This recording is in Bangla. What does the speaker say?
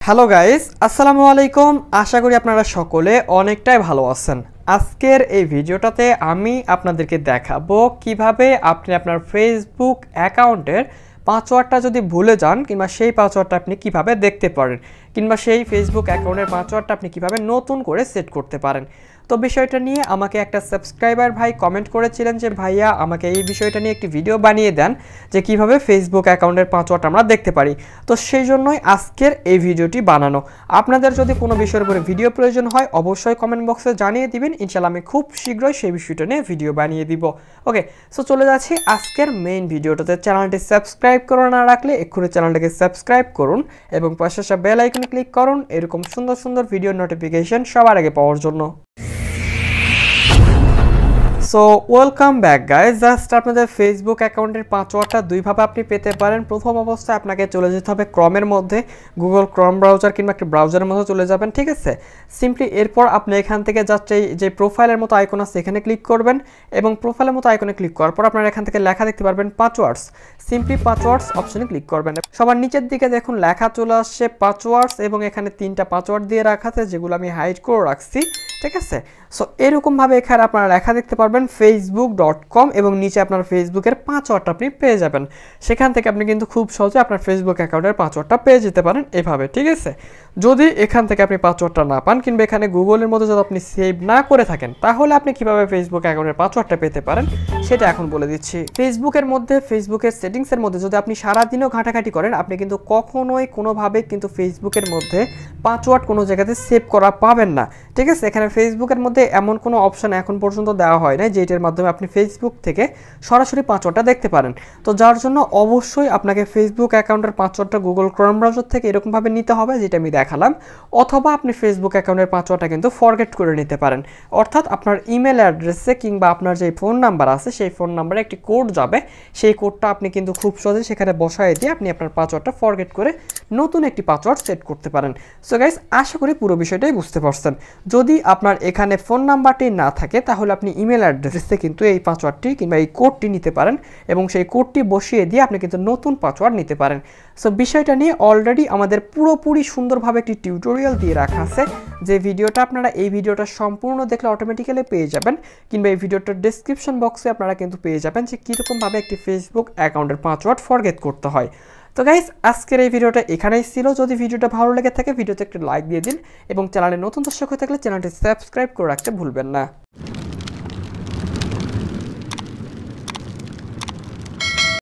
হ্যালো গাইস, আসসালামু আলাইকুম। আশা করি আপনারা সকলে অনেকটাই ভালো আছেন। আজকের এই ভিডিওটাতে আমি আপনাদেরকে দেখাবো কিভাবে আপনি আপনার ফেসবুক অ্যাকাউন্টের পাসওয়ার্ডটা যদি ভুলে যান কিংবা সেই পাসওয়ার্ডটা আপনি কিভাবে দেখতে পারেন কিংবা সেই ফেসবুক অ্যাকাউন্টের পাসওয়ার্ডটা আপনি কিভাবে নতুন করে সেট করতে পারেন। তো বিষয়টা নিয়ে আমাকে একটা সাবস্ক্রাইবার ভাই কমেন্ট করেছিলেন যে ভাইয়া আমাকে এই বিষয়টা নিয়ে একটি ভিডিও বানিয়ে দেন যে কিভাবে ফেসবুক অ্যাকাউন্টের পাসওয়ার্ড আমরা দেখতে পারি। তো সেই জন্যই আজকের এই ভিডিওটি বানানো। আপনাদের যদি কোনো বিষয়ের উপরে ভিডিও প্রয়োজন হয় অবশ্যই কমেন্ট বক্সে জানিয়ে দিবেন, ইনশাআল্লাহ আমি খুব শীঘ্রই সেই বিষয়টা নিয়ে ভিডিও বানিয়ে দিব। ওকে, সো চলে যাচ্ছি আজকের মেইন ভিডিওটাতে। চ্যানেলটি সাবস্ক্রাইব করে না রাখলে এক্ষুনি চ্যানেলটাকে সাবস্ক্রাইব করুন এবং পাশে আসা বেল আইকনে ক্লিক করুন এরকম সুন্দর সুন্দর ভিডিও নোটিফিকেশন সবার আগে পাওয়ার জন্য। So welcome back guys. Just আপনাদের ফেসবুক অ্যাকাউন্টের পাসওয়ার্ডটা দুইভাবে আপনি পেতে পারেন। প্রথম অবস্থায় আপনাকে চলে যেতে হবে ক্রমের মধ্যে, গুগল ক্রম ব্রাউজার কিংবা একটা ব্রাউজারের মধ্যে চলে যাবেন, ঠিক আছে। সিম্পলি এরপর আপনি এখান থেকে জাস্ট এই যে প্রোফাইলের মতো আইকন আছে এখানে ক্লিক করবেন এবং প্রোফাইলের মতো আইকনে ক্লিক করার পর আপনারা এখান থেকে লেখা দেখতে পারবেন পাসওয়ার্ডস। সিম্পলি পাসওয়ার্ডস অপশনে ক্লিক করবেন। সবার নিচের দিকে দেখুন লেখা চলে আসছে পাসওয়ার্ডস এবং এখানে 3টা পাসওয়ার্ড দিয়ে রাখা আছে যেগুলো আমি হাইড করে রাখছি, ঠিক আছে। সো এরকমভাবে এখানে আপনারা লেখা দেখতে পারবেন facebook.com এবং নিচে আপনার ফেসবুকের পাসওয়ার্ডটা আপনি পেয়ে যাবেন। সেখান থেকে আপনি কিন্তু খুব সহজে আপনার ফেসবুক অ্যাকাউন্টের পাসওয়ার্ডটা পেয়ে যেতে পারেন এভাবে, ঠিক আছে। যদি এখান থেকে আপনি পাসওয়ার্ডটা না পান কিংবা এখানে গুগলের মধ্যে যদি আপনি সেভ না করে থাকেন তাহলে আপনি কিভাবে ফেসবুক অ্যাকাউন্টের পাসওয়ার্ডটা পেতে পারেন সেটা এখন বলে দিচ্ছি। ফেসবুকের মধ্যে ফেসবুকের সেটিংসের মধ্যে যদি আপনি সারাদিনও ঘাটাঘাটি করেন আপনি কিন্তু কখনোই কোনোভাবে কিন্তু ফেসবুকের মধ্যে পাসওয়ার্ড কোনো জায়গাতে সেভ করা পাবেন না, ঠিক আছে। এখানে ফেসবুকের মধ্যে এমন কোনো অপশন এখন পর্যন্ত দেওয়া হয় না যেটার মাধ্যমে আপনি ফেসবুক থেকে সরাসরি পাসওয়ার্ডটা দেখতে পারেন। তো যার জন্য অবশ্যই আপনাকে ফেসবুক অ্যাকাউন্টের পাসওয়ার্ডটা গুগল ক্রোম ব্রাউজার থেকে এরকমভাবে নিতে হবে যেটা আমি দেখালাম, অথবা আপনি ফেসবুক অ্যাকাউন্টের পাসওয়ার্ডটা কিন্তু ফরগেট করে নিতে পারেন। অর্থাৎ আপনার ইমেল অ্যাড্রেসে কিংবা আপনার যে ফোন নাম্বার আছে সেই ফোন নাম্বারে একটি কোড যাবে, সেই কোডটা আপনি কিন্তু খুব সহজে সেখানে বসায় দিয়ে আপনি আপনার পাসওয়ার্ডটা ফরগেট করে নতুন একটি পাসওয়ার্ড সেট করতে পারেন। সো গাইস, আশা করি পুরো বিষয়টাই বুঝতে পারছেন। যদি আপনার এখানে ফোন নাম্বারটি না থাকে তাহলে আপনি ইমেল অ্যাড্রেসে কিন্তু এই পাসওয়ার্ডটি কিংবা এই কোডটি নিতে পারেন এবং সেই কোডটি বসিয়ে দিয়ে আপনি কিন্তু নতুন পাসওয়ার্ড নিতে পারেন। সো বিষয়টা নিয়ে অলরেডি আমাদের পুরোপুরি সুন্দরভাবে একটি টিউটোরিয়াল দিয়ে রাখা আছে, যে ভিডিওটা আপনারা এই ভিডিওটা সম্পূর্ণ দেখলে অটোমেটিক্যালি পেয়ে যাবেন কিংবা এই ভিডিওটার ডেসক্রিপশন বক্সে আপনারা কিন্তু পেয়ে যাবেন যে কীরকমভাবে একটি ফেসবুক অ্যাকাউন্টের পাসওয়ার্ড ফরগেট করতে হয়। তো গাইস, আজকের এই ভিডিওটা এখানেই ছিল। যদি ভিডিওটা ভালো লেগে থাকে ভিডিওতে একটু লাইক দিয়ে দিন এবং চ্যানেলে নতুন দর্শক হয়ে থাকলে চ্যানেলটি সাবস্ক্রাইব করে রাখতে ভুলবেন না।